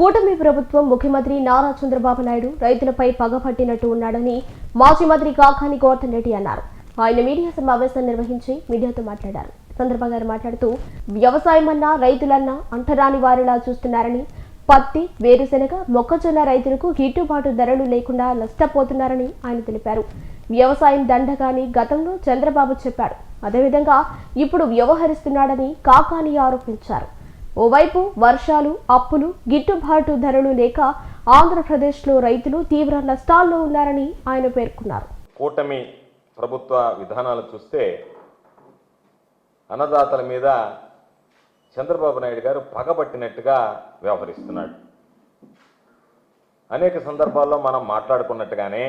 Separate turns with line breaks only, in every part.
కూటమి ప్రభుత్వం ముఖ్యమంత్రి నారా చంద్రబాబు నాయుడు రైతులపై పగపట్టినట్టు ఉన్నాడని మాజీ మంత్రి కాకాని గోవర్ధన్ రెడ్డి అన్నారు. ఆయన మీడియా సమావేశం నిర్వహించి మీడియాతో మాట్లాడారు. సందర్భంగా మాట్లాడుతూ వ్యవసాయం అన్నా రైతులన్నా అంటరాని వారిలా చూస్తున్నారని, పత్తి, వేరుశెనగ, మొక్కజొన్న రైతులకు గిట్టుబాటు ధరలు లేకుండా నష్టపోతున్నారని ఆయన తెలిపారు. వ్యవసాయం దండగాని గతంలో చంద్రబాబు చెప్పారు. అదేవిధంగా ఇప్పుడు వ్యవహరిస్తున్నాడని కాకాని ఆరోపించారు. ఓవైపు వర్షాలు, అప్పులు, గిట్టుబాటు ధరలు లేక ఆంధ్రప్రదేశ్లో రైతులు తీవ్ర నష్టాల్లో ఉన్నారని ఆయన పేర్కొన్నారు.
కూటమి ప్రభుత్వ విధానాలు చూస్తే అన్నదాతల మీద చంద్రబాబు నాయుడు గారు పగబట్టినట్టుగా వ్యవహరిస్తున్నాడు. అనేక సందర్భాల్లో మనం మాట్లాడుకున్నట్టుగానే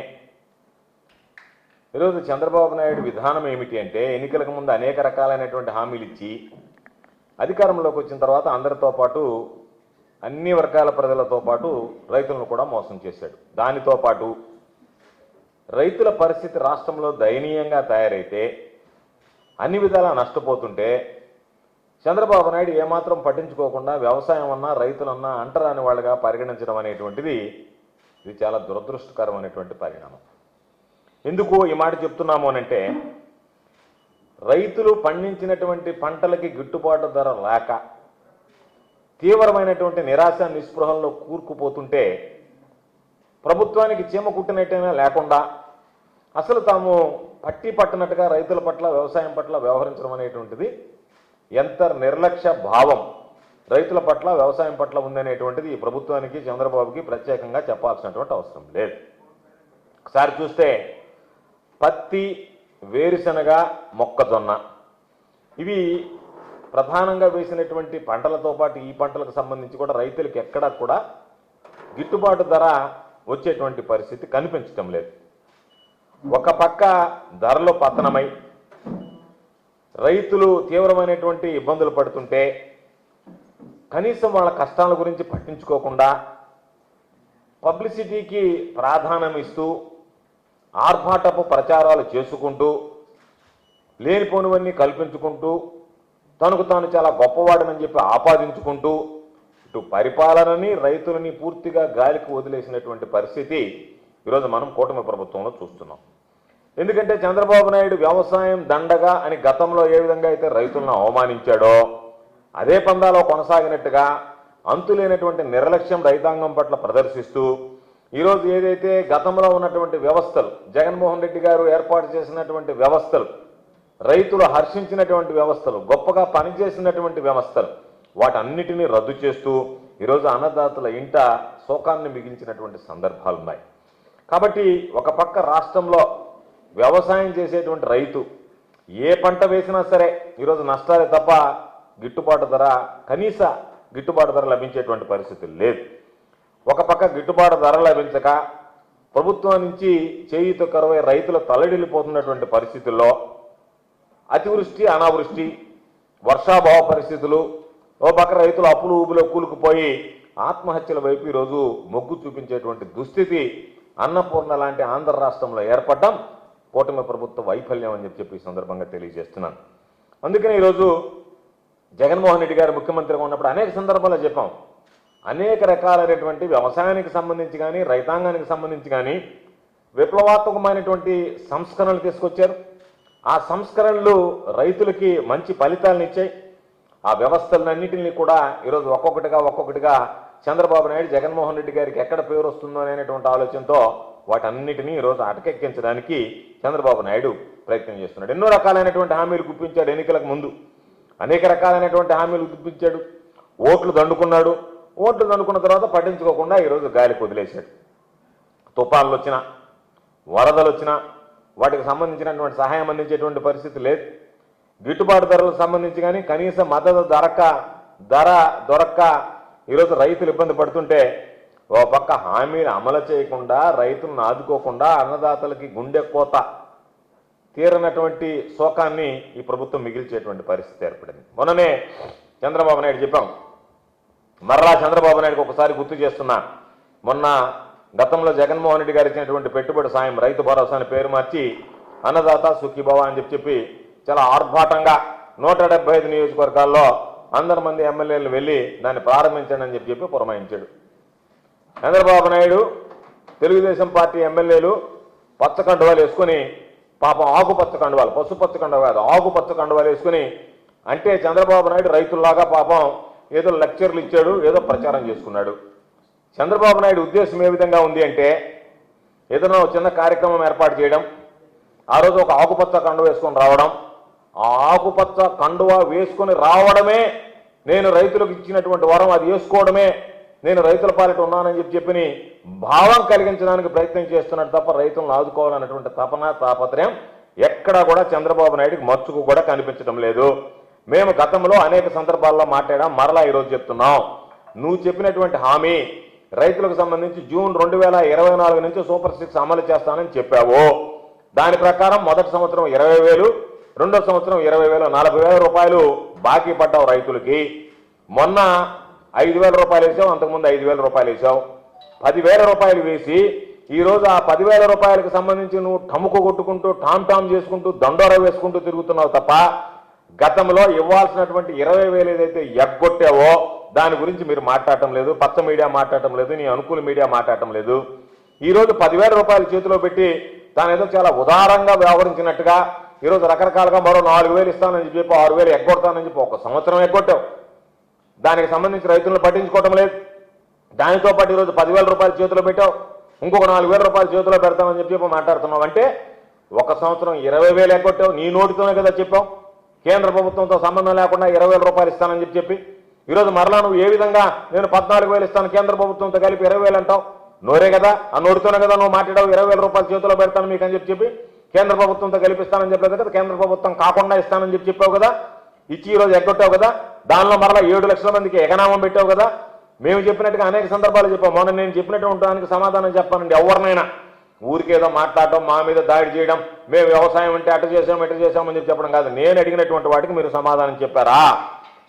ఈరోజు చంద్రబాబు నాయుడు విధానం ఏమిటి అంటే, ఎన్నికలకు ముందు అనేక రకాలైనటువంటి హామీలు ఇచ్చి అధికారంలోకి వచ్చిన తర్వాత అందరితో పాటు అన్ని వర్గాల ప్రజలతో పాటు రైతులను కూడా మోసం చేశాడు. దానితో పాటు రైతుల పరిస్థితి రాష్ట్రంలో దయనీయంగా తయారైతే, అన్ని విధాలా నష్టపోతుంటే చంద్రబాబు నాయుడు ఏమాత్రం పట్టించుకోకుండా వ్యవసాయం అన్నా రైతులన్నా అంటరాని వాళ్ళగా పరిగణించడం అనేటువంటిది ఇది చాలా దురదృష్టకరమైనటువంటి పరిణామం. ఎందుకు ఈ మాట చెప్తున్నాము అనంటే, రైతులు పండించినటువంటి పంటలకి గిట్టుబాటు ధర లేక తీవ్రమైనటువంటి నిరాశ నిస్పృహల్లో కూరుకుపోతుంటే ప్రభుత్వానికి చీమ కుట్టినట్టయినా లేకుండా అసలు తాము పట్టినట్టుగా రైతుల పట్ల వ్యవసాయం పట్ల వ్యవహరించడం అనేటువంటిది ఎంత నిర్లక్ష్య భావం రైతుల పట్ల వ్యవసాయం పట్ల ఉందనేటువంటిది ఈ ప్రభుత్వానికి చంద్రబాబుకి ప్రత్యేకంగా చెప్పాల్సినటువంటి అవసరం లేదు. ఒకసారి చూస్తే పత్తి, వేరుశెనగ, మొక్కజొన్న ఇవి ప్రధానంగా వేసినటువంటి పంటలతో పాటు ఈ పంటలకు సంబంధించి కూడా రైతులకు ఎక్కడా కూడా గిట్టుబాటు ధర వచ్చేటువంటి పరిస్థితి కనిపించడం లేదు. ఒక పక్క ధరలు పతనమై రైతులు తీవ్రమైనటువంటి ఇబ్బందులు పడుతుంటే కనీసం వాళ్ళ కష్టాల గురించి పట్టించుకోకుండా పబ్లిసిటీకి ప్రాధాన్యం ఇస్తూ ఆర్భాటపు ప్రచారాలు చేసుకుంటూ లేనిపోనివన్నీ కల్పించుకుంటూ తనకు తాను చాలా గొప్పవాడనని చెప్పి ఆపాదించుకుంటూ ఇటు పరిపాలనని రైతులని పూర్తిగా గాలికి వదిలేసినటువంటి పరిస్థితి ఈరోజు మనం కూటమి ప్రభుత్వంలో చూస్తున్నాం. ఎందుకంటే చంద్రబాబు నాయుడు వ్యవసాయం దండగా అని గతంలో ఏ విధంగా అయితే రైతులను అవమానించాడో అదే పందాలో కొనసాగినట్టుగా అంతులేనటువంటి నిర్లక్ష్యం రైతాంగం పట్ల ప్రదర్శిస్తూ ఈరోజు ఏదైతే గతంలో ఉన్నటువంటి వ్యవస్థలు, జగన్మోహన్ రెడ్డి గారు ఏర్పాటు చేసినటువంటి వ్యవస్థలు, రైతులు హర్షించినటువంటి వ్యవస్థలు, గొప్పగా పనిచేసినటువంటి వ్యవస్థలు, వాటన్నిటినీ రద్దు చేస్తూ ఈరోజు అన్నదాతల ఇంట శోకాన్ని మిగిల్చినటువంటి సందర్భాలు ఉన్నాయి. కాబట్టి ఒక పక్క రాష్ట్రంలో వ్యవసాయం చేసేటువంటి రైతు ఏ పంట వేసినా సరే ఈరోజు నష్టాలే తప్ప గిట్టుబాటు ధర, కనీస గిట్టుబాటు ధర లభించేటువంటి పరిస్థితి లేదు. ఒక పక్క గిట్టుబాటు ధర లభించక ప్రభుత్వం నుంచి చేయూత కరువై రైతులు తల్లడిల్లిపోతున్నటువంటి పరిస్థితుల్లో అతివృష్టి, అనావృష్టి, వర్షాభావ పరిస్థితులు, ఓ పక్క రైతులు అప్పులు ఊబిలో కూలుకుపోయి ఆత్మహత్యల వైపు ఈరోజు మొగ్గు చూపించేటువంటి దుస్థితి అన్నపూర్ణ లాంటి ఆంధ్ర రాష్ట్రంలో ఏర్పడడం కూటమి ప్రభుత్వ వైఫల్యం అని చెప్పి ఈ సందర్భంగా తెలియజేస్తున్నాను. అందుకనే ఈరోజు జగన్మోహన్ రెడ్డి గారు ముఖ్యమంత్రిగా ఉన్నప్పుడు అనేక సందర్భాల్లో చెప్పాం, అనేక రకాలైనటువంటి వ్యవసాయానికి సంబంధించి కానీ రైతాంగానికి సంబంధించి కానీ విప్లవాత్మకమైనటువంటి సంస్కరణలు తీసుకొచ్చారు. ఆ సంస్కరణలు రైతులకి మంచి ఫలితాలను ఇచ్చాయి. ఆ వ్యవస్థలన్నింటినీ కూడా ఈరోజు ఒక్కొక్కటిగా చంద్రబాబు నాయుడు జగన్మోహన్ రెడ్డి గారికి ఎక్కడ పేరు వస్తుందో అనేటువంటి ఆలోచనతో వాటన్నిటినీ ఈరోజు అటకెక్కించడానికి చంద్రబాబు నాయుడు ప్రయత్నం చేస్తున్నాడు. ఎన్నో రకాలైనటువంటి హామీలు గుప్పించాడు. ఎన్నికలకు ముందు అనేక రకాలైనటువంటి హామీలు గుప్పించాడు. ఓట్లు దండుకున్నాడు. ఓట్లు దండుకున్న తర్వాత పట్టించుకోకుండా ఈరోజు గాలికి వదిలేశాడు. తుఫాన్లు వచ్చినా, వరదలు వచ్చినా వాటికి సంబంధించినటువంటి సహాయం అందించేటువంటి పరిస్థితి లేదు. గిట్టుబాటు ధరలకు సంబంధించి కానీ కనీస మద్దతు ధర దొరక్క ఈరోజు రైతులు ఇబ్బంది పడుతుంటే ఓ పక్క హామీలు అమలు చేయకుండా, రైతులను ఆదుకోకుండా అన్నదాతలకి గుండె కోత తీరనటువంటి శోకాన్ని ఈ ప్రభుత్వం మిగిల్చేటువంటి పరిస్థితి ఏర్పడింది. మొన్ననే చంద్రబాబు నాయుడు చెప్పాం, మరలా చంద్రబాబు నాయుడుకి ఒకసారి గుర్తు చేస్తున్నా, మొన్న గతంలో జగన్మోహన్ రెడ్డి గారు ఇచ్చినటువంటి పెట్టుబడి సాయం రైతు భరోసా అని పేరు మార్చి అన్నదాత సుఖీభవ అని చెప్పి చాలా ఆర్భాటంగా 175 నియోజకవర్గాల్లో 100 మంది ఎమ్మెల్యేలు వెళ్ళి దాన్ని ప్రారంభించండి అని చెప్పి పురమాయించాడు. చంద్రబాబు నాయుడు తెలుగుదేశం పార్టీ ఎమ్మెల్యేలు పచ్చ కండువాలు వేసుకుని పాపం ఆకుపచ్చ కండువాలు, పసుపచ్చ కండువ కాదు ఆకుపచ్చ కండువాలు వేసుకుని, అంటే చంద్రబాబు నాయుడు రైతుల్లాగా పాపం ఏదో లెక్చర్లు ఇచ్చాడు, ఏదో ప్రచారం చేసుకున్నాడు. చంద్రబాబు నాయుడు ఉద్దేశం ఏ విధంగా ఉంది అంటే, ఏదైనా చిన్న కార్యక్రమం ఏర్పాటు చేయడం, ఆ రోజు ఒక ఆకుపచ్చ కండువ వేసుకొని రావడం, ఆ ఆకుపచ్చ కండువ వేసుకొని రావడమే నేను రైతులకు ఇచ్చినటువంటి వరం, అది వేసుకోవడమే నేను రైతుల పాలిట ఉన్నానని చెప్పి భావం కలిగించడానికి ప్రయత్నం చేస్తున్నాడు తప్ప రైతులను ఆదుకోవాలన్నటువంటి తపన తాపత్రయం ఎక్కడా కూడా చంద్రబాబు నాయుడికి మచ్చుకు కూడా కనిపించడం లేదు. మేము గతంలో అనేక సందర్భాల్లో మాట్లాడాం, మరలా ఈరోజు చెప్తున్నాం. నువ్వు చెప్పినటువంటి హామీ రైతులకు సంబంధించి జూన్ 2024 నుంచి సూపర్ 6 అమలు చేస్తానని చెప్పావు. దాని ప్రకారం మొదటి సంవత్సరం 20,000, రెండో సంవత్సరం 20,000, 40,000 రూపాయలు బాకీ పడ్డావు రైతులకి. మొన్న 5,000 రూపాయలు వేసావు, అంతకుముందు 5,000 రూపాయలు వేసావు. 10,000 రూపాయలు వేసి ఈరోజు ఆ 10,000 రూపాయలకు సంబంధించి నువ్వు టముకు కొట్టుకుంటూ టామ్ చేసుకుంటూ దండోర వేసుకుంటూ తిరుగుతున్నావు తప్ప గతంలో ఇవ్వాల్సినటువంటి 20,000 ఏదైతే ఎగ్గొట్టావో దాని గురించి మీరు మాట్లాడటం లేదు. పచ్చ మీడియా మాట్లాడటం లేదు, నీ అనుకూల మీడియా మాట్లాడటం లేదు. ఈరోజు 10,000 రూపాయలు చేతిలో పెట్టి తానేదో చాలా ఉదారంగా వ్యవహరించినట్టుగా ఈరోజు రకరకాలుగా మరో 4,000 ఇస్తానని చెప్పి 6,000 ఎగ్గొడతానని చెప్పి ఒక సంవత్సరం ఎగ్గొట్టావు. దానికి సంబంధించి రైతులను పట్టించుకోవటం లేదు. దానితో పాటు ఈరోజు 10,000 రూపాయలు చేతిలో పెట్టావు, ఇంకొక 4,000 రూపాయలు చేతిలో పెడతామని చెప్పి మాట్లాడుతున్నావు. అంటే ఒక సంవత్సరం 20,000 ఎగ్గొట్టావు, నీ నోటితోనే కదా చెప్పావు. కేంద్ర ప్రభుత్వంతో సంబంధం లేకుండా 20,000 రూపాయలు ఇస్తానని చెప్పి ఈరోజు మరలా నువ్వు ఏ విధంగా నేను 14,000 ఇస్తాను కేంద్ర ప్రభుత్వంతో కలిపి 20,000 అంటావు. నోరే కదా, ఆ నోటితోనే కదా నువ్వు మాట్లాడావు. 20,000 రూపాయలు చేతిలో పెడతాను మీకు అని చెప్పి కేంద్ర ప్రభుత్వంతో కలిపిస్తానని చెప్పలేదు కదా, కేంద్ర ప్రభుత్వం కాకుండా ఇస్తానని చెప్పావు కదా, ఇచ్చి ఈరోజు ఎగ్గొట్టావు కదా. దానిలో మరలా 7 లక్షల మందికి ఎగనామం పెట్టావు కదా. మేము చెప్పినట్టుగా అనేక సందర్భాలు చెప్పాం. మొన్న నేను చెప్పినట్టు ఉండడానికి సమాధానం చెప్పానండి. ఎవరినైనా ఊరికేదో మాట్లాడటం, మా మీద దాడి చేయడం, మేము వ్యవసాయం అంటే అటు చేసామని చెప్పడం కాదు. నేను అడిగినటువంటి వాటికి మీరు సమాధానం చెప్పారా?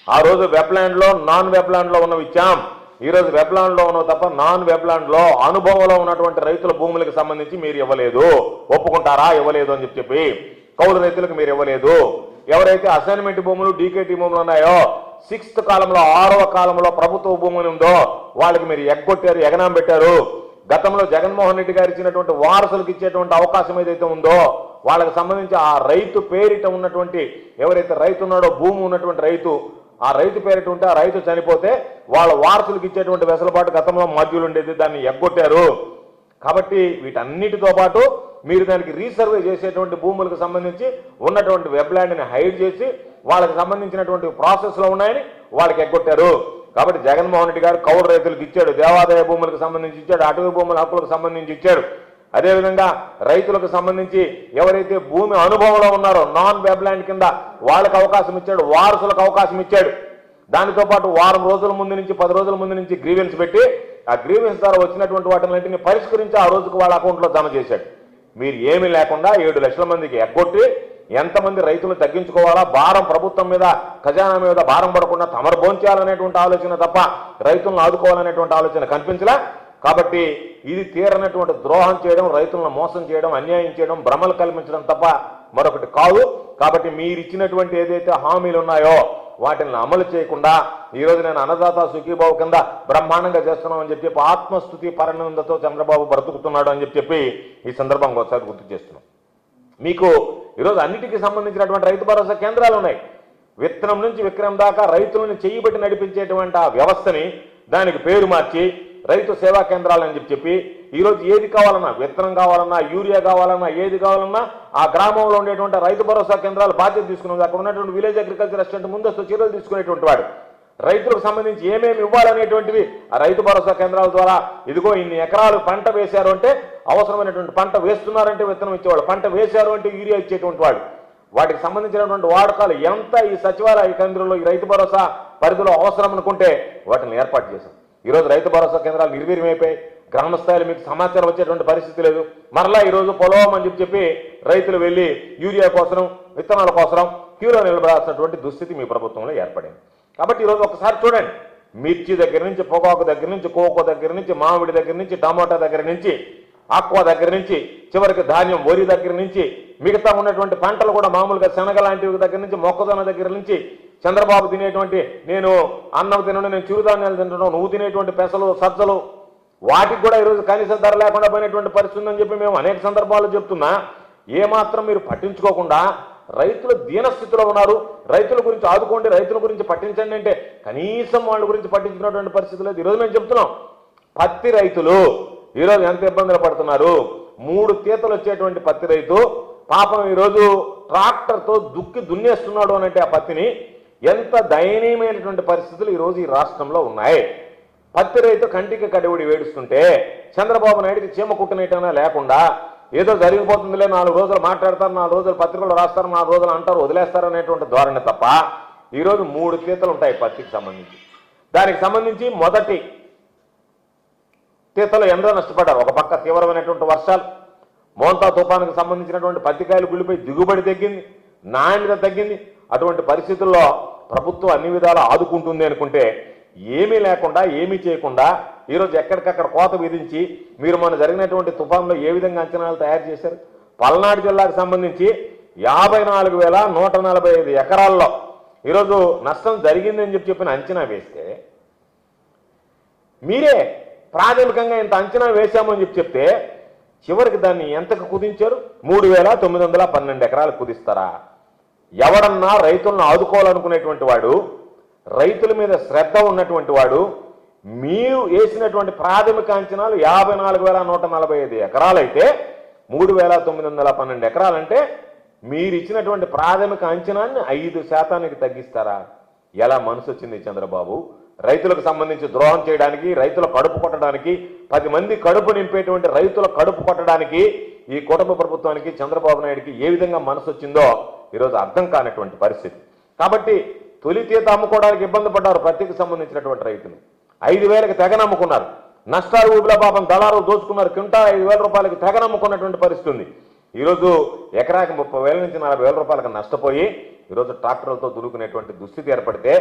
ఆ రోజు వెబ్లాండ్లో నాన్ వెబ్లాండ్లో ఉన్నవి ఇచ్చాం. ఈరోజు వెబ్లాండ్లో ఉన్నవి తప్ప నాన్ వెబ్లాండ్లో అనుభవంలో ఉన్నటువంటి రైతుల భూములకు సంబంధించి మీరు ఇవ్వలేదు. ఒప్పుకుంటారా? ఇవ్వలేదు అని చెప్పి కౌలు రైతులకు మీరు ఇవ్వలేదు. ఎవరైతే అసైన్మెంట్ భూములు డీకేటీ భూములు ఉన్నాయో 6th కాలంలో 6వ కాలంలో ప్రభుత్వ భూములు ఉందో వాళ్ళకి మీరు ఎగ్గొట్టారు, ఎగనాం పెట్టారు. గతంలో జగన్మోహన్ రెడ్డి గారు ఇచ్చినటువంటి వారసులకు ఇచ్చేటువంటి అవకాశం ఏదైతే ఉందో వాళ్ళకి సంబంధించి ఆ రైతు పేరిట ఉన్నటువంటి ఎవరైతే రైతు ఉన్నాడో భూమి ఉన్నటువంటి రైతు, ఆ రైతు పేరిట ఉంటే ఆ రైతు చనిపోతే వాళ్ళ వారసులకు ఇచ్చేటువంటి వెసులుబాటు గతంలో మధ్యలో ఉండేది, దాన్ని ఎగ్గొట్టారు. కాబట్టి వీటన్నిటితో పాటు మీరు దానికి రీసర్వే చేసేటువంటి భూములకు సంబంధించి ఉన్నటువంటి వెబ్లాండ్ని హైడ్ చేసి వాళ్ళకి సంబంధించినటువంటి ప్రాసెస్లో ఉన్నాయని వాళ్ళకి ఎగ్గొట్టారు. కాబట్టి జగన్మోహన్ రెడ్డి గారు కౌలు రైతులకు ఇచ్చాడు, దేవాదాయ భూములకు సంబంధించి ఇచ్చాడు, అటవీ భూముల హక్కులకు సంబంధించి ఇచ్చాడు. అదేవిధంగా రైతులకు సంబంధించి ఎవరైతే భూమి అనుభవంలో ఉన్నారో నాన్ వెబ్లాండ్ కింద వాళ్ళకి అవకాశం ఇచ్చాడు, వారసులకు అవకాశం ఇచ్చాడు. దానితో పాటు వారం రోజుల ముందు నుంచి 10 రోజుల ముందు నుంచి గ్రీవెన్స్ పెట్టి ఆ గ్రీవెన్స్ ద్వారా వచ్చినటువంటి వాటిని పరిష్కరించి ఆ రోజుకు వాళ్ళ అకౌంట్లో జమ చేశాడు. మీరు ఏమీ లేకుండా 7 లక్షల మందికి ఎగ్గొట్టి ఎంతమంది రైతులు తగ్గించుకోవాలా, భారం ప్రభుత్వం మీద ఖజానా మీద భారం పడకుండా తమరు భోంచేయాలనేటువంటి ఆలోచన తప్ప రైతులను ఆదుకోవాలనేటువంటి ఆలోచన కనిపించలా. కాబట్టి ఇది తీరనటువంటి ద్రోహం చేయడం, రైతులను మోసం చేయడం, అన్యాయం చేయడం, భ్రమలు కల్పించడం తప్ప మరొకటి కాదు. కాబట్టి మీరు ఇచ్చినటువంటి ఏదైతే హామీలు ఉన్నాయో వాటిని అమలు చేయకుండా ఈరోజు నేను అన్నదాత సుఖీబాబు కింద బ్రహ్మాండంగా చేస్తున్నామని చెప్పి ఆత్మస్థుతి పరనిందతో చంద్రబాబు బ్రతుకుతున్నాడు అని చెప్పి ఈ సందర్భంగా ఒకసారి గుర్తు చేస్తున్నాం. మీకు ఈరోజు అన్నిటికీ సంబంధించినటువంటి రైతు భరోసా కేంద్రాలు ఉన్నాయి. విత్తనం నుంచి విక్రయం దాకా రైతులను చేయబట్టి నడిపించేటువంటి ఆ వ్యవస్థని దానికి పేరు మార్చి రైతు సేవా కేంద్రాలు అని చెప్పి ఈరోజు ఏది కావాలన్నా, విత్తనం కావాలన్నా, యూరియా కావాలన్నా, ఏది కావాలన్నా ఆ గ్రామంలో ఉండేటువంటి రైతు భరోసా కేంద్రాలు బాధ్యత తీసుకునేది. అక్కడ ఉన్నటువంటి విలేజ్ అగ్రికల్చర్ అసిస్టెంట్ ముందస్తు చర్యలు తీసుకునేటువంటి వాడు. రైతులకు సంబంధించి ఏమేమి ఇవ్వాలనేటువంటివి ఆ రైతు భరోసా కేంద్రాల ద్వారా ఇదిగో ఇన్ని ఎకరాలు పంట వేశారు అంటే అవసరమైనటువంటి పంట వేస్తున్నారంటే విత్తనం ఇచ్చేవాడు, పంట వేశారు అంటే యూరియా ఇచ్చేటువంటి వాడు. వాటికి సంబంధించినటువంటి వాడకాలు ఎంత ఈ సచివాలయ కేంద్రంలో ఈ రైతు భరోసా పరిధిలో అవసరం అనుకుంటే వాటిని ఏర్పాటు చేశాం. ఈరోజు రైతు భరోసా కేంద్రాలు నిర్వీర్యమైపోయి గ్రామ స్థాయిలో మీకు సమాచారం వచ్చేటువంటి పరిస్థితి లేదు. మరలా ఈరోజు పొలం అని చెప్పి రైతులు వెళ్ళి యూరియా కోసం, విత్తనాల కోసం క్యూలో నిలబడాల్సినటువంటి దుస్థితి మీ ప్రభుత్వంలో ఏర్పడింది. కాబట్టి ఈరోజు ఒకసారి చూడండి, మిర్చి దగ్గర నుంచి, పొగాకు దగ్గర నుంచి, కోకో దగ్గర నుంచి, మామిడి దగ్గర నుంచి, టమాటా దగ్గర నుంచి, ఆక్వా దగ్గర నుంచి, చివరికి ధాన్యం వరి దగ్గర నుంచి, మిగతా ఉన్నటువంటి పంటలు కూడా మామూలుగా శనగ లాంటివి దగ్గర నుంచి, మొక్కజొన్న దగ్గర నుంచి, చంద్రబాబు తినేటువంటి నేను అన్నం తినను, నేను చిరుధాన్యాలు తింటున్నాను, నువ్వు తినేటువంటి పెసలు, సజ్జలు, వాటికి కూడా ఈరోజు కనీస ధర లేకుండా పోయినటువంటి పరిస్థితి ఉందని చెప్పి మేము అనేక సందర్భాల్లో చెప్తున్నా. ఏమాత్రం మీరు పట్టించుకోకుండా రైతులు దీనస్థితిలో ఉన్నారు, రైతుల గురించి ఆదుకోండి, రైతుల గురించి పట్టించండి అంటే కనీసం వాళ్ళ గురించి పట్టించుకున్నటువంటి పరిస్థితి లేదు. ఈరోజు మేము చెప్తున్నాం, పత్తి రైతులు ఈరోజు ఎంత ఇబ్బందులు పడుతున్నారు. 3 తీతలు వచ్చేటువంటి పత్తి రైతు పాపం ఈరోజు ట్రాక్టర్తో దున్నేస్తున్నాడు అనంటే ఆ పత్తిని ఎంత దయనీయమైనటువంటి పరిస్థితులు ఈరోజు ఈ రాష్ట్రంలో ఉన్నాయి. పత్తి రైతు కంటికి కడివుడి వేడుస్తుంటే చంద్రబాబు నాయుడికి చీమ కుట్టినట్టైనా లేకుండా ఏదో జరిగిపోతుందిలే, 4 రోజులు మాట్లాడతారు, 4 రోజులు పత్రికలు రాస్తారు, 4 రోజులు అంటారు, వదిలేస్తారు అనేటువంటి ధోరణి తప్ప ఈరోజు 3 తీతలు ఉంటాయి పత్తికి సంబంధించి. దానికి సంబంధించి మొదటి తీతలు ఎంతో నష్టపడ్డారు. ఒక పక్క తీవ్రమైనటువంటి వర్షాలు, మోంతా తుఫానుకు సంబంధించినటువంటి పత్తికాయలు గుళ్ళిపోయి దిగుబడి తగ్గింది, నాణ్యత తగ్గింది. అటువంటి పరిస్థితుల్లో ప్రభుత్వం అన్ని విధాలు ఆదుకుంటుంది అనుకుంటే ఏమీ లేకుండా, ఏమీ చేయకుండా ఈరోజు ఎక్కడికక్కడ కోత విధించి మీరు మొన్న జరిగినటువంటి తుఫాన్లో ఏ విధంగా అంచనాలు తయారు చేశారు. పల్నాడు జిల్లాకు సంబంధించి 54,145 ఎకరాల్లో ఈరోజు నష్టం జరిగిందని చెప్పిన అంచనా వేస్తే మీరే ప్రాథమికంగా ఇంత అంచనా వేశామని చెప్తే చివరికి దాన్ని ఎంతకు కుదించారు? 3,912 ఎకరాలు కుదిస్తారా? ఎవడన్నా రైతులను ఆదుకోవాలనుకునేటువంటి వాడు, రైతుల మీద శ్రద్ధ ఉన్నటువంటి వాడు, మీరు వేసినటువంటి ప్రాథమిక అంచనాలు 54,145 ఎకరాలైతే 3,912 ఎకరాలంటే మీరు ఇచ్చినటువంటి ప్రాథమిక అంచనాన్ని 5% తగ్గిస్తారా? ఎలా మనసు వచ్చింది చంద్రబాబు? రైతులకు సంబంధించి ద్రోహం చేయడానికి, రైతుల కడుపు కొట్టడానికి, 10 మంది కడుపు నింపేటువంటి రైతుల కడుపు కొట్టడానికి ఈ కుటుంబ ప్రభుత్వానికి, చంద్రబాబు నాయుడికి ఏ విధంగా మనసు వచ్చిందో ఈరోజు అర్థం కానటువంటి పరిస్థితి. కాబట్టి తొలి తీత అమ్ముకోవడానికి ఇబ్బంది పడ్డారు పత్తికి సంబంధించినటువంటి రైతులు. 5,000కి తెగనమ్ముకున్నారు. నష్టాలు ఊపిలో పాపం దళారులు దోచుకున్నారు. కింటా 5,000 రూపాయలకి తెగనమ్ముకున్నటువంటి పరిస్థితి ఉంది. ఈరోజు ఎకరాకి 30,000 నుంచి 40,000 రూపాయలకు నష్టపోయి ఈరోజు ట్రాక్టర్లతో దులుకునేటువంటి దుస్థితి ఏర్పడితే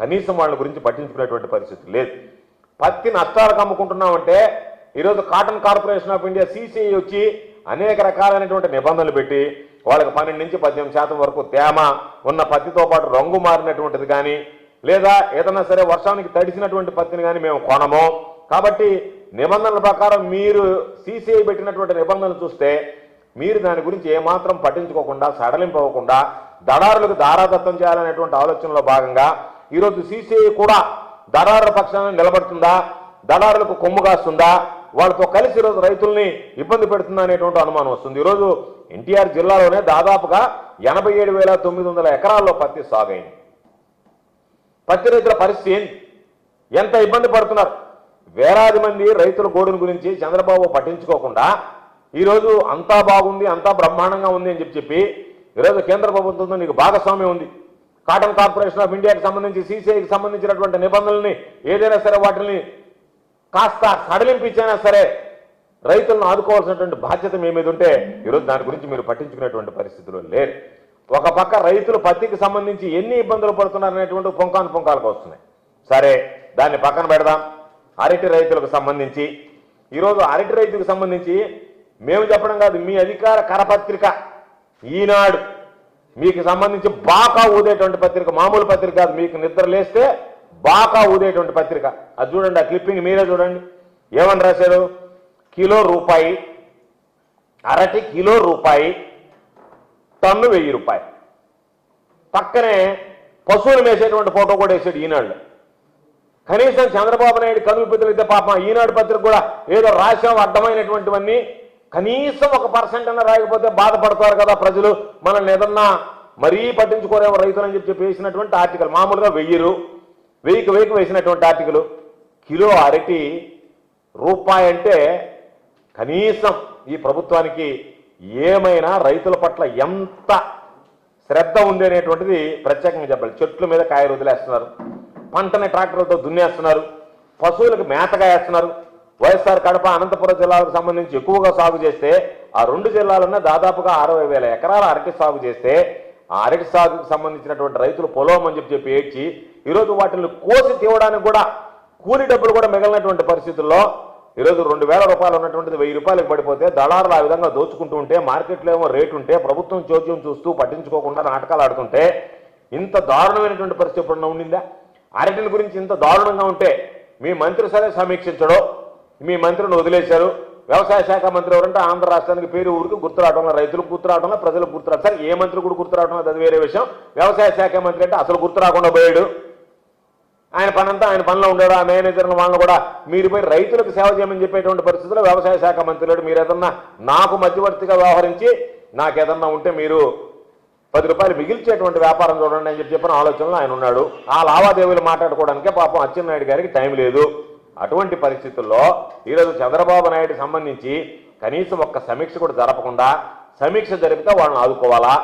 కనీసం వాళ్ళ గురించి పట్టించుకునేటువంటి పరిస్థితి లేదు. పత్తి నష్టాలకు అమ్ముకుంటున్నామంటే ఈరోజు cotton corporation of India CCI వచ్చి అనేక రకాలైనటువంటి నిబంధనలు పెట్టి వాళ్ళకి 12 నుంచి 18% వరకు తేమ ఉన్న పత్తితో పాటు రంగు మారినటువంటిది కానీ, లేదా ఏదన్నా సరే వర్షానికి తడిసినటువంటి పత్తిని కానీ మేము కొనము. కాబట్టి నిబంధనల ప్రకారం మీరు CCI పెట్టినటువంటి నిబంధనలు చూస్తే మీరు దాని గురించి ఏమాత్రం పట్టించుకోకుండా, సడలింపవ్వకుండా దళారులకు దారాదత్తం చేయాలనేటువంటి ఆలోచనలో భాగంగా ఈరోజు CCI కూడా దళారుల పక్షాన నిలబడుతుందా, దళారులకు కొమ్ము కాస్తుందా, వాళ్ళతో కలిసి ఈరోజు రైతుల్ని ఇబ్బంది పెడుతుందా అనేటువంటి అనుమానం వస్తుంది. ఈరోజు ఎన్టీఆర్ జిల్లాలోనే దాదాపుగా 87,900 ఎకరాల్లో పత్తి సాగైంది. పత్తి రైతుల పరిస్థితి ఏంటి? ఎంత ఇబ్బంది పడుతున్నారు? వేలాది మంది రైతుల గోడును గురించి చంద్రబాబు పట్టించుకోకుండా ఈరోజు అంతా బాగుంది, అంతా బ్రహ్మాండంగా ఉంది అని చెప్పి ఈరోజు కేంద్ర ప్రభుత్వంతో నీకు భాగస్వామ్యం ఉంది. కాటన్ కార్పొరేషన్ ఆఫ్ ఇండియాకి సంబంధించి, CCIకి సంబంధించినటువంటి నిబంధనల్ని ఏదైనా సరే వాటిని కాస్త సడలింపించైనా సరే రైతులను ఆదుకోవాల్సినటువంటి బాధ్యత మీ మీద ఉంటే ఈరోజు దాని గురించి మీరు పట్టించుకునేటువంటి పరిస్థితులు లేరు. ఒక పక్క రైతులు పత్తికి సంబంధించి ఎన్ని ఇబ్బందులు పడుతున్నారనేటువంటి పుంకాలకు వస్తున్నాయి. సరే, దాన్ని పక్కన పెడదాం. అరటి రైతులకు సంబంధించి ఈరోజు అరటి రైతులకు సంబంధించి మేము చెప్పడం కాదు, మీ అధికార కరపత్రిక ఈనాడు మీకు సంబంధించి బాకా ఊదేటువంటి పత్రిక, మామూలు పత్రిక కాదు. మీకు నిద్ర లేస్తే బాకా ఊదేటువంటి పత్రిక. అది చూడండి, ఆ క్లిప్పింగ్ మీరే చూడండి. ఏమని రాశారు? కిలో రూపాయి, అరటి కిలో రూపాయి, టన్ను 1000 రూపాయలు. పక్కనే పశువులు వేసేటువంటి ఫోటో కూడా వేసాడు ఈనాడు. కనీసం చంద్రబాబు నాయుడు కనులు పెద్దలైతే పాపం ఈనాడు పత్రిక కూడా ఏదో రాశాం అర్థమైనటువంటివన్నీ కనీసం 1% అన్న రాయకపోతే బాధపడతారు కదా ప్రజలు, మనల్ని ఏదన్నా మరీ పట్టించుకోరేమో రైతులని చెప్పి వేసినటువంటి ఆర్టికల్. మామూలుగా 1000కి వేసినటువంటి ఆర్టికల్. కిలో అరటి రూపాయి అంటే కనీసం ఈ ప్రభుత్వానికి ఏమైనా రైతుల పట్ల ఎంత శ్రద్ధ ఉంది అనేటువంటిది ప్రత్యేకంగా చెప్పాలి. చెట్ల మీద కాయలు వదిలేస్తున్నారు, పంటని ట్రాక్టర్లతో దున్నేస్తున్నారు, పశువులకు మేతగా వేస్తున్నారు. వైఎస్ఆర్ కడప, అనంతపురం జిల్లాలకు సంబంధించి ఎక్కువగా సాగు చేస్తే ఆ 2 జిల్లాలన్నా దాదాపుగా 60,000 ఎకరాల అరటి సాగు చేస్తే ఆ అరటి సాగుకు సంబంధించినటువంటి రైతులు పొలం అని చెప్పి ఏడ్చి ఈరోజు వాటిని కోసి తీయడానికి కూడా కూలి డబ్బులు కూడా మిగిలినటువంటి పరిస్థితుల్లో ఈరోజు 2,000 రూపాయలు ఉన్నటువంటిది 1000 రూపాయలకు పడిపోతే దళారులు ఆ విధంగా దోచుకుంటూ ఉంటే, మార్కెట్లో ఏమో రేటు ఉంటే ప్రభుత్వం చోద్యం చూస్తూ పట్టించుకోకుండా నాటకాలు ఆడుతుంటే ఇంత దారుణమైనటువంటి పరిస్థితి ఎప్పుడన్నా ఉండిందా? అరటిల గురించి ఇంత దారుణంగా ఉంటే మీ మంత్రి సరే సమీక్షించడో, మీ మంత్రిని వదిలేశారు. వ్యవసాయ శాఖ మంత్రి ఎవరంటే ఆంధ్ర రాష్ట్రానికి పేరు ఊరికి గుర్తు రావడంలో, రైతులకు గుర్తు రావడంలో, ప్రజలకు గుర్తు రావడం. సరే, ఏ మంత్రి కూడా గుర్తు రావడం అది వేరే విషయం. వ్యవసాయ శాఖ మంత్రి అంటే అసలు గుర్తు రాకుండా పోయాడు. ఆయన పనంతా ఆయన పనిలో ఉండాడు. ఆ మేనేజర్ని వాళ్ళని కూడా మీరు పోయి రైతులకు సేవ చేయమని చెప్పేటువంటి పరిస్థితుల్లో వ్యవసాయ శాఖ మంత్రి లేడు. మీరు ఏదన్నా నాకు మధ్యవర్తిగా వ్యవహరించి నాకేదన్నా ఉంటే మీరు 10 రూపాయలు మిగిల్చేటువంటి వ్యాపారం చూడండి అని చెప్పిన ఆలోచనలో ఆయన ఉన్నాడు. ఆ లావాదేవీలు మాట్లాడుకోవడానికే పాపం అచ్చెన్నాయుడు గారికి టైం లేదు. అటువంటి పరిస్థితుల్లో ఈరోజు చంద్రబాబు నాయుడు సంబంధించి కనీసం ఒక్క సమీక్ష కూడా జరపకుండా, సమీక్ష జరిపితే వాళ్ళని ఆదుకోవాలా?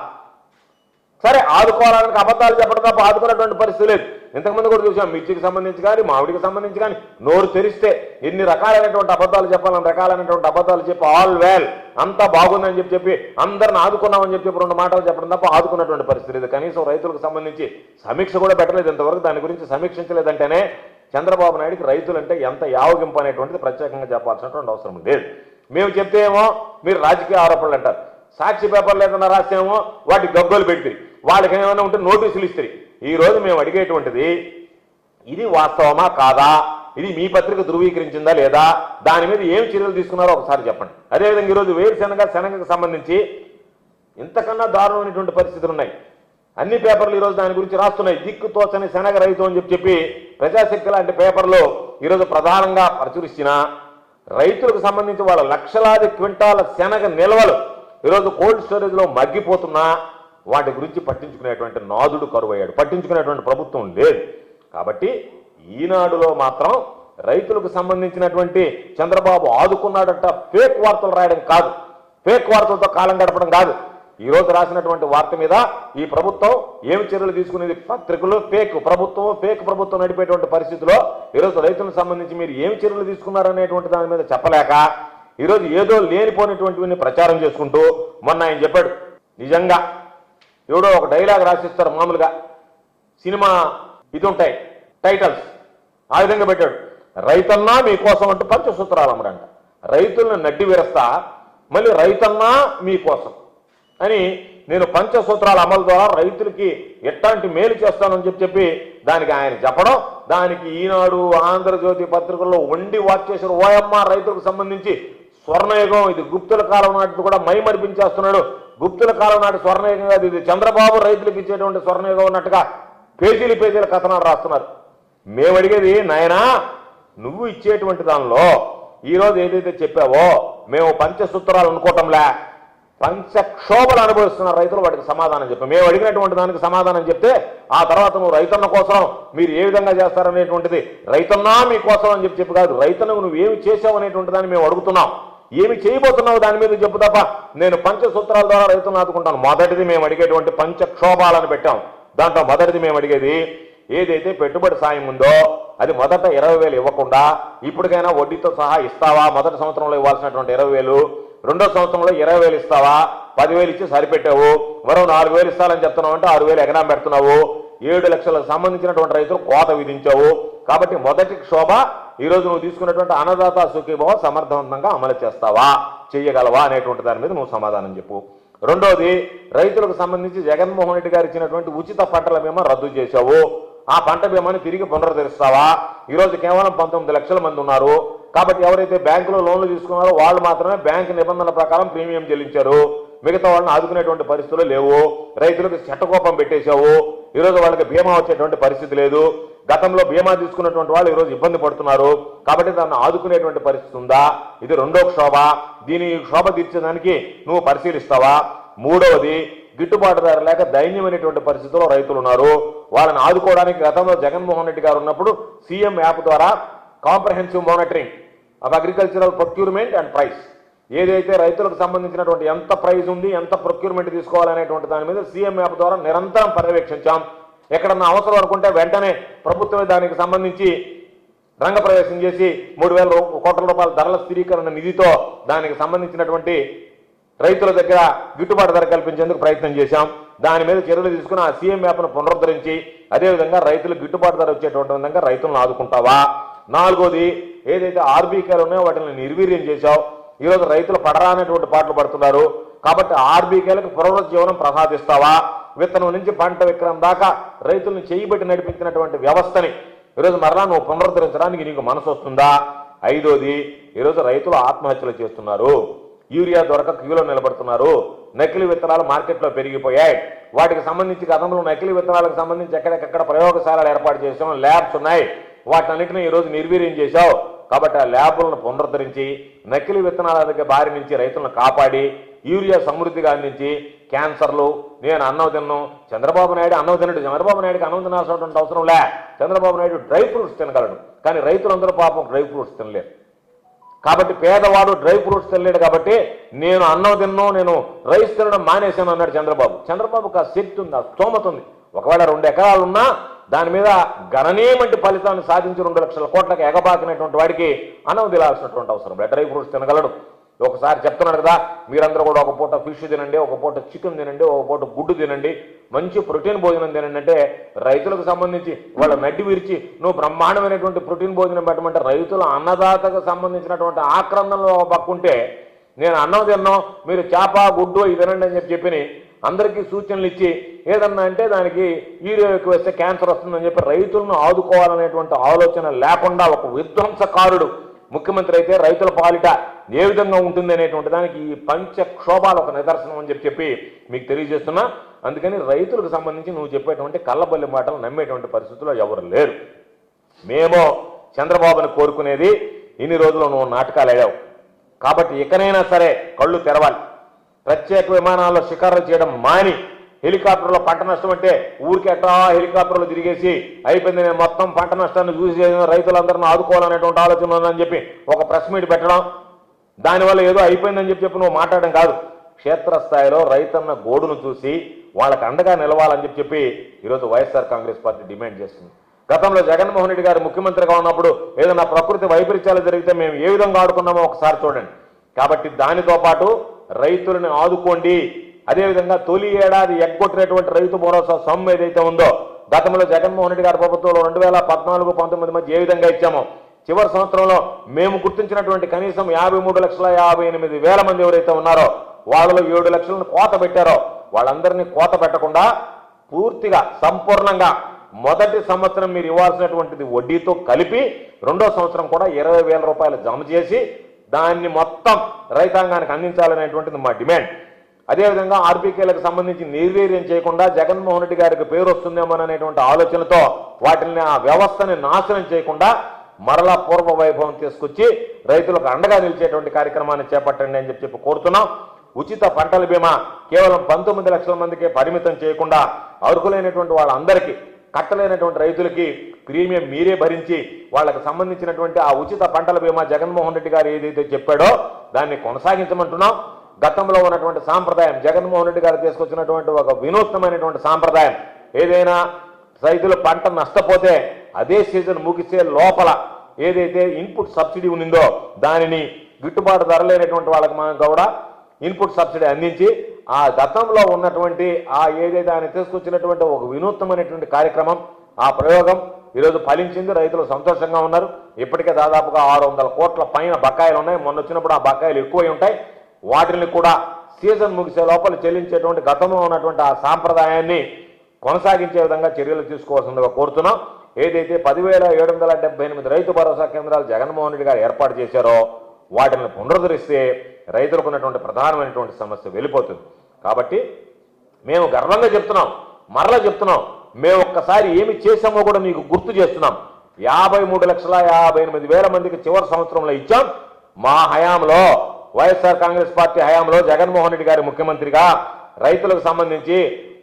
సరే, ఆదుకోవాలని అబద్ధాలు చెప్పడం తప్ప ఆదుకున్నటువంటి పరిస్థితి లేదు. ఇంతకుముందు కూడా చూసాం, మిర్చికి సంబంధించి కానీ మామిడికి సంబంధించి కానీ నోరు తెరిస్తే ఎన్ని రకాలైనటువంటి అబద్ధాలు చెప్పాలని రకాలైనటువంటి అబద్ధాలు చెప్పి ఆల్ వెల్ అంతా బాగుందని చెప్పి అందరిని ఆదుకున్నామని చెప్పి 2 మాటలు చెప్పడం తప్ప ఆదుకున్నటువంటి పరిస్థితి లేదు. కనీసం రైతులకు సంబంధించి సమీక్ష కూడా పెట్టలేదు ఇంతవరకు. దాని గురించి సమీక్షించలేదంటేనే చంద్రబాబు నాయుడికి రైతులంటే ఎంత యావగింపు అనేటువంటిది ప్రత్యేకంగా చెప్పాల్సినటువంటి అవసరం లేదు. మేము చెప్తే ఏమో మీరు రాజకీయ ఆరోపణలు అంటారు. సాక్షి పేపర్లు ఏదైనా రాసేమో వాటి గగ్గోలు పెడితే వాళ్ళకి ఏమైనా ఉంటే నోటీసులు ఇస్తారు. ఈ రోజు మేము అడిగేటువంటిది ఇది వాస్తవమా కాదా, ఇది మీ పత్రిక ధృవీకరించిందా లేదా, దాని మీద ఏం చర్యలు తీసుకున్నారో ఒకసారి చెప్పండి. అదేవిధంగా ఈరోజు శనగకు సంబంధించి ఇంతకన్నా దారుణమైనటువంటి పరిస్థితులు ఉన్నాయి. అన్ని పేపర్లు ఈరోజు దాని గురించి రాస్తున్నాయి. దిక్కు తోచని శనగ రైతు అని చెప్పి ప్రజాశక్తి లాంటి పేపర్లు ఈరోజు ప్రధానంగా ప్రచురిస్తున్న రైతులకు సంబంధించి వాళ్ళ లక్షలాది క్వింటాల శనగ నిల్వలు ఈరోజు కోల్డ్ స్టోరేజ్లో మగ్గిపోతున్నా వాటి గురించి పట్టించుకునేటువంటి నాదుడు కరువయ్యాడు. పట్టించుకునేటువంటి ప్రభుత్వం లేదు. కాబట్టి ఈనాడులో మాత్రం రైతులకు సంబంధించినటువంటి చంద్రబాబు ఆదుకున్నాడంట ఫేక్ వార్తలు రాయడం కాదు, ఫేక్ వార్తలతో కాలం గడపడం కాదు. ఈ రోజు రాసినటువంటి వార్త మీద ఈ ప్రభుత్వం ఏమి చర్యలు తీసుకునేది, పత్రికలు ఫేక్ ప్రభుత్వం నడిపేటువంటి పరిస్థితిలో ఈరోజు రైతులకు సంబంధించి మీరు ఏమి చర్యలు తీసుకున్నారనేటువంటి దాని మీద చెప్పలేక ఈరోజు ఏదో లేనిపోయినటువంటివన్నీ ప్రచారం చేసుకుంటూ, మొన్న ఆయన చెప్పాడు, నిజంగా ఎవడో ఒక డైలాగ్ రాసిస్తారు మామూలుగా, సినిమా ఇది ఉంటాయి టైటిల్స్, ఆ విధంగా పెట్టాడు. రైతన్నా మీకోసం అంటూ పంచసూత్రాలు అమ్మడంట. రైతులను నడ్డి విరస్తా మళ్ళీ రైతన్నా మీకోసం అని నేను పంచసూత్రాల అమలు ద్వారా రైతులకి ఎట్లాంటి మేలు చేస్తానని చెప్పి దానికి ఆయన చెప్పడం, దానికి ఈనాడు ఆంధ్రజ్యోతి పత్రికల్లో వండి వాచ్ చేశారు. ఓయమ్మ రైతులకు సంబంధించి స్వర్ణయుగం, ఇది గుప్తుల కాలం నాటిది కూడా మైమరిపించేస్తున్నాడు. గుప్తుల కాలం నాటి స్వర్ణయుగం కాదు ఇది, చంద్రబాబు రైతులకు ఇచ్చేటువంటి స్వర్ణయుగం ఉన్నట్టుగా పేజీల కథనాలు రాస్తున్నారు. మేము అడిగేది, నాయనా నువ్వు ఇచ్చేటువంటి దానిలో ఈరోజు ఏదైతే చెప్పావో మేము పంచసూత్రాలు అనుకోవటంలే, పంచక్షోభలు అనుభవిస్తున్నారు రైతులు, వాటికి సమాధానం చెప్పి మేము అడిగినటువంటి దానికి సమాధానం చెప్తే ఆ తర్వాత నువ్వు రైతన్న కోసం మీరు ఏ విధంగా చేస్తారనేటువంటిది, రైతన్నా మీకోసం అని చెప్పి కాదు, రైతన్నకు నువ్వు ఏమి చేసావు అనేటువంటి దాన్ని మేము అడుగుతున్నాం. ఏమి చేయబోతున్నావు దాని మీద చెప్పు తప్ప నేను పంచసూత్రాల ద్వారా రైతులను ఆదుకుంటాను. మొదటిది మేము అడిగేటువంటి పంచక్షోభాలను పెట్టాం. దాంట్లో మొదటిది మేము అడిగేది ఏదైతే పెట్టుబడి సాయం ఉందో అది మొదట 20,000 ఇవ్వకుండా ఇప్పటికైనా వడ్డీతో సహా ఇస్తావా? మొదటి సంవత్సరంలో ఇవ్వాల్సినటువంటి 20,000, రెండో సంవత్సరంలో 20,000 ఇస్తావా? 10,000 ఇచ్చి సరిపెట్టావు, మరో 4,000 ఇస్తానని చెప్తున్నావు అంటే 6,000 ఎగనాం పెడుతున్నావు. 7 లక్షలకు సంబంధించినటువంటి రైతులు కోత విధించావు. కాబట్టి మొదటి క్షోభ ఈరోజు నువ్వు తీసుకున్నటువంటి అన్నదాత సుఖీభవ సమర్థవంతంగా అమలు చేస్తావా, చెయ్యగలవా అనేటువంటి దాని మీద నువ్వు సమాధానం చెప్పు. రెండోది, రైతులకు సంబంధించి జగన్మోహన్ రెడ్డి గారు ఇచ్చినటువంటి ఉచిత పంటల బీమా రద్దు చేశావు. ఆ పంట బీమాని తిరిగి పునరుద్ధరిస్తావా? ఈరోజు కేవలం 19 లక్షల మంది ఉన్నారు. కాబట్టి ఎవరైతే బ్యాంకులో లోన్లు తీసుకున్నారో వాళ్ళు మాత్రమే బ్యాంకు నిబంధనల ప్రకారం ప్రీమియం చెల్లించారు. మిగతా వాళ్ళని ఆదుకునేటువంటి పరిస్థితులు లేవు. రైతులకు చట్టకోపం పెట్టేశావు. ఈరోజు వాళ్ళకి బీమా వచ్చేటువంటి పరిస్థితి లేదు. గతంలో బీమా తీసుకున్నటువంటి వాళ్ళు ఈరోజు ఇబ్బంది పడుతున్నారు. కాబట్టి దాన్ని ఆదుకునేటువంటి పరిస్థితి ఉందా? ఇది రెండో క్షోభ. దీని క్షోభ తీర్చేదానికి నువ్వు పరిశీలిస్తావా? మూడవది, గిట్టుబాటు ధర లేక దైన్యమైనటువంటి పరిస్థితుల్లో రైతులు ఉన్నారు. వాళ్ళని ఆదుకోవడానికి గతంలో జగన్మోహన్ రెడ్డి గారు ఉన్నప్పుడు సీఎం యాప్ ద్వారా comprehensive monitoring of agricultural procurement and price, ఏదైతే రైతులకు సంబంధించినటువంటి ఎంత ప్రైస్ ఉంది, ఎంత ప్రొక్యూర్మెంట్ తీసుకోవాలనేటువంటి దాని మీద సీఎం యాప్ ద్వారా నిరంతరం పర్యవేక్షించాం. ఎక్కడన్నా అవసరం అనుకుంటే వెంటనే ప్రభుత్వమే దానికి సంబంధించి రంగప్రవేశం చేసి 3,000 కోట్ల రూపాయల ధరల స్థిరీకరణ నిధితో దానికి సంబంధించినటువంటి రైతుల దగ్గర గిట్టుబాటు ధర కల్పించేందుకు ప్రయత్నం చేశాం. దాని మీద చర్యలు తీసుకుని ఆ సీఎం యాప్ను పునరుద్ధరించి అదేవిధంగా రైతులకు గిట్టుబాటు ధర వచ్చేటువంటి విధంగా రైతులను ఆదుకుంటావా? నాలుగోది, ఏదైతే ఆర్బీకేలు ఉన్నాయో వాటిని నిర్వీర్యం చేశావు. ఈరోజు రైతులు పడరానటువంటి పాటలు పడుతున్నారు. కాబట్టి ఆర్బీకేలకు పునరుజ్జీవనం ప్రసాదిస్తావా? విత్తనం నుంచి పంట విక్రయం దాకా రైతులను చేయబెట్టి నడిపించినటువంటి వ్యవస్థని ఈరోజు మరలా నువ్వు పునరుద్ధరించడానికి నీకు మనసు వస్తుందా? ఐదోది, ఈరోజు రైతులు ఆత్మహత్యలు చేస్తున్నారు, యూరియా దొరక క్యూలో నిలబడుతున్నారు, నకిలీ విత్తనాలు మార్కెట్లో పెరిగిపోయాయి. వాటికి సంబంధించి గతంలో నకిలీ విత్తనాలకు సంబంధించి ఎక్కడెక్కడ ప్రయోగశాలలు ఏర్పాటు చేసాం, ల్యాబ్స్ ఉన్నాయి, వాటన్నిటిని ఈరోజు నిర్వీర్యం చేశావు. కాబట్టి ఆ ల్యాబులను పునరుద్ధరించి నకిలీ విత్తనాల దగ్గర బారి నుంచి రైతులను కాపాడి యూరియా సమృద్ధిగా అందించి క్యాన్సర్లు నేను అన్నం తిన్నాను, చంద్రబాబు నాయుడు అన్నం తినడు, చంద్రబాబు నాయుడుకి అన్నం తినాల్సినటువంటి అవసరం లే, చంద్రబాబు నాయుడు డ్రై ఫ్రూట్స్ తినగలడు, కానీ రైతులందరూ పాపం డ్రై ఫ్రూట్స్ తినలేరు. కాబట్టి పేదవాడు డ్రై ఫ్రూట్స్ తినలేడు కాబట్టి నేను అన్నం తిన్నాను, నేను రైస్ తినడం మానేశాను అన్నాడు చంద్రబాబు. చంద్రబాబుకి ఆ శక్తి ఉంది, ఆ స్తోమత ఉంది. ఒకవేళ 2 ఎకరాలు ఉన్నా దాని మీద గణనీయమంటి ఫలితాన్ని సాధించి 2 లక్షల కోట్లకు ఎగబాకినటువంటి వాడికి అన్నం తినాల్సినటువంటి అవసరం లేదు, డ్రై ఫ్రూట్స్ తినగలడు. ఒకసారి చెప్తున్నాడు కదా, మీరందరూ కూడా ఒక పూట ఫిష్ తినండి, ఒక పూట చికెన్ తినండి, ఒక పూట గుడ్డు తినండి, మంచి ప్రోటీన్ భోజనం తినండి అంటే రైతులకు సంబంధించి వాళ్ళ నడ్డి విరిచి నువ్వు బ్రహ్మాండమైనటువంటి ప్రోటీన్ భోజనం పెట్టమంటే రైతుల అన్నదాతకు సంబంధించినటువంటి ఆక్రందనలో పక్కుంటే నేను అన్నం తిన్నాం, మీరు చేప గుడ్డు ఇది తినండి అని చెప్పి అందరికీ సూచనలు ఇచ్చి ఏదన్నా అంటే దానికి యూరియా ఎక్కువ వేస్తే క్యాన్సర్ వస్తుందని చెప్పి రైతులను ఆదుకోవాలనేటువంటి ఆలోచన లేకుండా ఒక విధ్వంసకారుడు ముఖ్యమంత్రి అయితే రైతుల పాలిట ఏ విధంగా ఉంటుంది అనేటువంటి దానికి ఈ పంచక్షోభాలు ఒక నిదర్శనం అని చెప్పి మీకు తెలియజేస్తున్నా. అందుకని రైతులకు సంబంధించి నువ్వు చెప్పేటువంటి కళ్ళబల్లి మాటలు నమ్మేటువంటి పరిస్థితుల్లో ఎవరు లేరు. మేము చంద్రబాబుని కోరుకునేది ఇన్ని రోజులు నువ్వు నాటకాలు ఆడావు కాబట్టి ఇకనైనా సరే కళ్ళు తెరవాలి. ప్రత్యేక విమానాల్లో షికారులు చేయడం మాని హెలికాప్టర్లో పంట నష్టం అంటే ఊరికి ఎట్లా హెలికాప్టర్లు తిరిగేసి అయిపోయింది, నేను మొత్తం పంట నష్టాన్ని చూసి రైతులందరినీ ఆదుకోవాలనేటువంటి ఆలోచన ఉందని చెప్పి ఒక ప్రెస్ మీట్ పెట్టడం, దానివల్ల ఏదో అయిపోయిందని చెప్పి నువ్వు మాట్లాడడం కాదు. క్షేత్రస్థాయిలో రైతన్న గోడును చూసి వాళ్ళకి అండగా నిలవాలని చెప్పి ఈరోజు వైఎస్ఆర్ కాంగ్రెస్ పార్టీ డిమాండ్ చేస్తుంది. గతంలో జగన్మోహన్ రెడ్డి గారు ముఖ్యమంత్రిగా ఉన్నప్పుడు ఏదైనా ప్రకృతి వైపరీత్యాలు జరిగితే మేము ఏ విధంగా ఆడుకున్నామో ఒకసారి చూడండి. కాబట్టి దానితో పాటు రైతులను ఆదుకోండి. అదేవిధంగా తొలి ఏడాది ఎగ్గొట్టినటువంటి రైతు భరోసా సొమ్ము ఏదైతే ఉందో గతంలో జగన్మోహన్ రెడ్డి గారి ప్రభుత్వంలో 2014-19 మధ్య ఏ విధంగా ఇచ్చామో చివరి సంవత్సరంలో మేము గుర్తించినటువంటి కనీసం 53,58,000 మంది ఎవరైతే ఉన్నారో వాళ్ళలో 7 లక్షలను కోత పెట్టారో వాళ్ళందరినీ కోత పెట్టకుండా పూర్తిగా సంపూర్ణంగా మొదటి సంవత్సరం మీరు ఇవ్వాల్సినటువంటిది వడ్డీతో కలిపి 2వ సంవత్సరం కూడా 20,000 రూపాయలు జమ చేసి దాన్ని మొత్తం రైతాంగానికి అందించాలనేటువంటిది మా డిమాండ్. అదేవిధంగా ఆర్బీకేలకు సంబంధించి నిర్వీర్యం చేయకుండా జగన్మోహన్ రెడ్డి గారికి పేరు వస్తుందేమోననేటువంటి ఆలోచనతో వాటిని ఆ వ్యవస్థని నాశనం చేయకుండా మరలా పూర్వ వైభవం తీసుకొచ్చి రైతులకు అండగా నిలిచేటువంటి కార్యక్రమాన్ని చేపట్టండి అని చెప్పి కోరుతున్నాం. ఉచిత పంటల బీమా కేవలం 19 లక్షల మందికే పరిమితం చేయకుండా అర్హులైనటువంటి వాళ్ళందరికీ కట్టలేనటువంటి రైతులకి ప్రీమియం మీరే భరించి వాళ్ళకి సంబంధించినటువంటి ఆ ఉచిత పంటల బీమా జగన్మోహన్ రెడ్డి గారు ఏదైతే చెప్పాడో దాన్ని కొనసాగించమంటున్నాం. గతంలో ఉన్నటువంటి సాంప్రదాయం జగన్మోహన్ రెడ్డి గారు తీసుకొచ్చినటువంటి ఒక వినూత్నమైనటువంటి సాంప్రదాయం ఏదైనా రైతులు పంట నష్టపోతే అదే సీజన్ ముగిసే లోపల ఏదైతే ఇన్పుట్ సబ్సిడీ ఉందో దానిని గిట్టుబాటు ధర లేనటువంటి వాళ్ళకి మనం కూడా ఇన్పుట్ సబ్సిడీ అందించి ఆ గతంలో ఉన్నటువంటి ఆ ఏదైతే ఆయన తీసుకొచ్చినటువంటి ఒక వినూత్నమైనటువంటి కార్యక్రమం ఆ ప్రయోగం ఈరోజు ఫలించింది. రైతులు సంతోషంగా ఉన్నారు. ఇప్పటికే దాదాపుగా 600 కోట్ల పైన బకాయిలు ఉన్నాయి. మొన్న వచ్చినప్పుడు ఆ బకాయిలు ఎక్కువై ఉంటాయి. వాటిని కూడా సీజన్ ముగిసే లోపల చెల్లించేటువంటి గతంలో ఉన్నటువంటి ఆ సాంప్రదాయాన్ని కొనసాగించే విధంగా చర్యలు తీసుకోవాల్సిందిగా కోరుతున్నాం. ఏదైతే 10,778 రైతు భరోసా కేంద్రాలు జగన్మోహన్ రెడ్డి గారు ఏర్పాటు చేశారో వాటిని పునరుద్ధరిస్తే రైతులకు ఉన్నటువంటి ప్రధానమైనటువంటి సమస్య వెళ్ళిపోతుంది. కాబట్టి మేము గర్వంగా చెప్తున్నాం, మరలా చెప్తున్నాం, మేము ఒక్కసారి ఏమి చేశామో కూడా మీకు గుర్తు చేస్తున్నాం. 53,58,000 మందికి చివరి సంవత్సరంలో ఇచ్చాం. మా హయాంలో వైఎస్ఆర్ కాంగ్రెస్ పార్టీ హయాంలో జగన్మోహన్ రెడ్డి గారి ముఖ్యమంత్రిగా రైతులకు సంబంధించి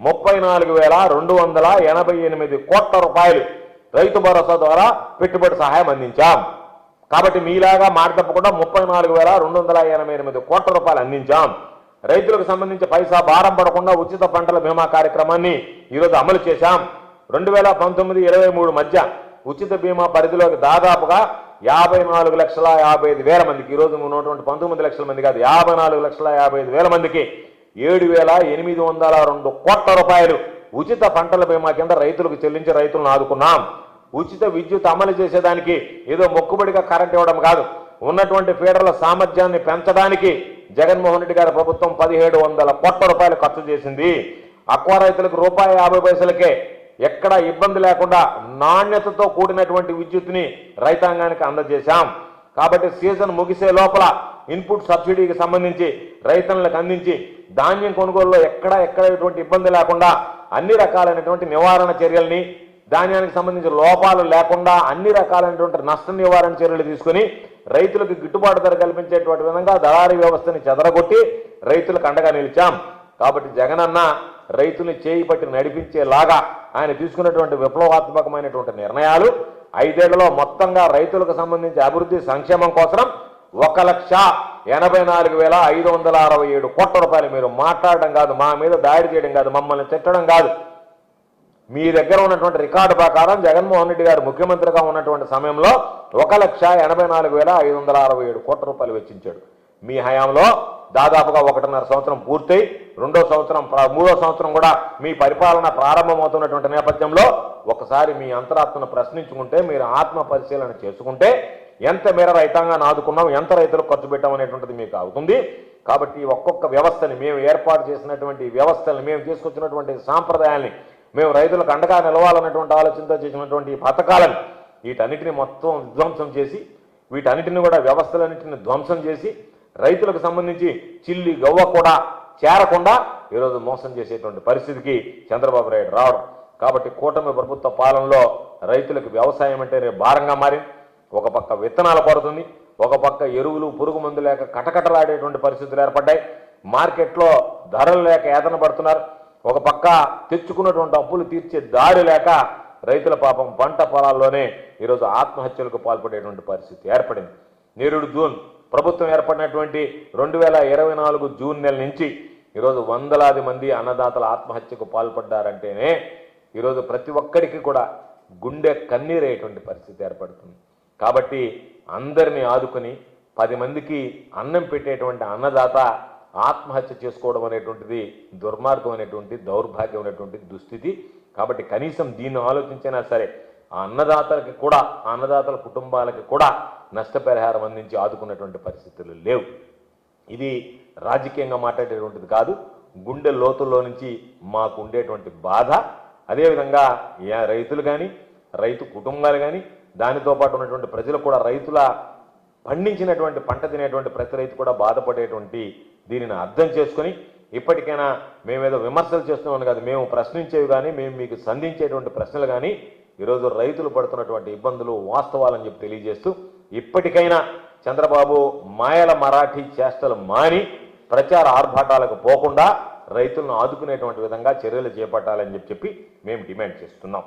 34,288 కోట్ల రూపాయలు రైతు భరోసా ద్వారా పెట్టుబడి సహాయం అందించాం. కాబట్టి మీలాగా మాట తప్పకుండా 34,288 కోట్ల రూపాయలు అందించాం. రైతులకు సంబంధించి పైసా భారం పడకుండా ఉచిత పంటల బీమా కార్యక్రమాన్ని ఈరోజు అమలు చేశాం. 2019-23 మధ్య ఉచిత బీమా పరిధిలోకి దాదాపుగా 54,55,000 మందికి, ఈరోజు ఉన్నటువంటి 19 లక్షల మంది కాదు 54,55,000 మందికి 7,802 కోట్ల రూపాయలు ఉచిత పంటల బీమా కింద రైతులకు చెల్లించి రైతులను ఆదుకున్నాం. ఉచిత విద్యుత్ అమలు చేసేదానికి ఏదో మొక్కుబడిగా కరెంట్ ఇవ్వడం కాదు, ఉన్నటువంటి ఫీడర్ల సామర్థ్యాన్ని పెంచడానికి జగన్మోహన్ రెడ్డి గారి ప్రభుత్వం 1,700 కోట్ల రూపాయలు ఖర్చు చేసింది. అక్వా రైతులకు ₹1.50 ఎక్కడ ఇబ్బంది లేకుండా నాణ్యతతో కూడినటువంటి విద్యుత్ని రైతాంగానికి అందజేశాం. కాబట్టి సీజన్ ముగిసే లోపల ఇన్పుట్ సబ్సిడీకి సంబంధించి రైతులకు అందించి ధాన్యం కొనుగోలులో ఎక్కడ ఎటువంటి ఇబ్బంది లేకుండా అన్ని రకాలైనటువంటి నివారణ చర్యల్ని, ధాన్యానికి సంబంధించిన లోపాలు లేకుండా అన్ని రకాలైనటువంటి నష్ట నివారణ చర్యలు తీసుకుని రైతులకు గిట్టుబాటు ధర కల్పించేటువంటి విధంగా దళారీ వ్యవస్థని చెదరగొట్టి రైతులకు అండగా నిలిచాం. కాబట్టి జగనన్న రైతుల్ని చేయి పట్టి నడిపించేలాగా ఆయన తీసుకున్నటువంటి విప్లవాత్మకమైనటువంటి నిర్ణయాలు 5 ఏళ్లలో మొత్తంగా రైతులకు సంబంధించి అభివృద్ధి సంక్షేమం కోసం 1,84,567 కోట్ల రూపాయలు. మీరు మాట్లాడడం కాదు, మా మీద దాడి చేయడం కాదు, మమ్మల్ని తిట్టడం కాదు. మీ దగ్గర ఉన్నటువంటి రికార్డు ప్రకారం జగన్మోహన్ రెడ్డి గారు ముఖ్యమంత్రిగా ఉన్నటువంటి సమయంలో 1,84,567 కోట్ల రూపాయలు వెచ్చించాడు. మీ హయాంలో దాదాపుగా 1.5 సంవత్సరం పూర్తయి 2వ సంవత్సరం 3వ సంవత్సరం కూడా మీ పరిపాలన ప్రారంభమవుతున్నటువంటి నేపథ్యంలో ఒకసారి మీ అంతరాత్మను ప్రశ్నించుకుంటే, మీరు ఆత్మ పరిశీలన చేసుకుంటే ఎంత మేర రైతాంగాన్ని ఆదుకున్నాం, ఎంత రైతులకు ఖర్చు పెట్టాం అనేటువంటిది మీకు అవుతుంది. కాబట్టి ఒక్కొక్క వ్యవస్థని, మేము ఏర్పాటు చేసినటువంటి వ్యవస్థల్ని, మేము తీసుకొచ్చినటువంటి సాంప్రదాయాల్ని, మేము రైతులకు అండగా నిలవాలన్నటువంటి ఆలోచనతో చేసినటువంటి పథకాలను వీటన్నిటిని మొత్తం విధ్వంసం చేసి, వీటన్నిటిని కూడా వ్యవస్థలన్నింటిని ధ్వంసం చేసి రైతులకు సంబంధించి చిల్లి గవ్వ కూడా చేరకుండా ఈరోజు మోసం చేసేటువంటి పరిస్థితికి చంద్రబాబు నాయుడు రావడం. కాబట్టి కూటమి ప్రభుత్వ పాలనలో రైతులకు వ్యవసాయం అంటే భారంగా మారింది. ఒక పక్క విత్తనాలు కొడుతుంది, ఒక పక్క ఎరువులు పురుగు మందు లేక కటకటలాడేటువంటి పరిస్థితులు ఏర్పడ్డాయి. మార్కెట్లో ధరలు లేక ఏదన పడుతున్నారు. ఒక పక్క తెచ్చుకున్నటువంటి అప్పులు తీర్చే దారి లేక రైతుల పాపం పంట పొలాల్లోనే ఈరోజు ఆత్మహత్యలకు పాల్పడేటువంటి పరిస్థితి ఏర్పడింది. నేరుడు జూన్ ప్రభుత్వం ఏర్పడినటువంటి 2024 జూన్ నెల నుంచి ఈరోజు వందలాది మంది అన్నదాతల ఆత్మహత్యకు పాల్పడ్డారంటేనే ఈరోజు ప్రతి ఒక్కరికి కూడా గుండె కన్నీరయ్యేటువంటి పరిస్థితి ఏర్పడుతుంది. కాబట్టి అందరినీ ఆదుకొని 10 మందికి అన్నం పెట్టేటువంటి అన్నదాత ఆత్మహత్య చేసుకోవడం అనేటువంటిది దుర్మార్గం అనేటువంటి, దౌర్భాగ్యం అనేటువంటి దుస్థితి. కాబట్టి కనీసం దీన్ని ఆలోచించినా సరే ఆ అన్నదాతలకి కూడా, ఆ అన్నదాతల కుటుంబాలకి కూడా నష్టపరిహారం అందించి ఆదుకున్నటువంటి పరిస్థితులు లేవు. ఇది రాజకీయంగా మాట్లాడేటువంటిది కాదు, గుండె లోతుల్లో నుంచి మాకు ఉండేటువంటి బాధ. అదేవిధంగా రైతులు కానీ, రైతు కుటుంబాలు కానీ, దానితో పాటు ఉన్నటువంటి ప్రజలు కూడా, రైతుల పండించినటువంటి పంట తినేటువంటి ప్రతి రైతు కూడా బాధపడేటువంటి దీనిని అర్థం చేసుకొని ఇప్పటికైనా మేమేదో విమర్శలు చేస్తున్నామని కాదు, మేము ప్రశ్నించేవి కానీ, మేము మీకు సంధించేటువంటి ప్రశ్నలు కానీ ఈరోజు రైతులు పడుతున్నటువంటి ఇబ్బందులు వాస్తవాలని చెప్పి తెలియజేస్తూ, ఇప్పటికైనా చంద్రబాబు మాయల మరాఠీ చేష్టలు మాని ప్రచార ఆర్భాటాలకు పోకుండా రైతులను ఆదుకునేటువంటి విధంగా చర్యలు చేపట్టాలని చెప్పి మేము డిమాండ్ చేస్తున్నాం.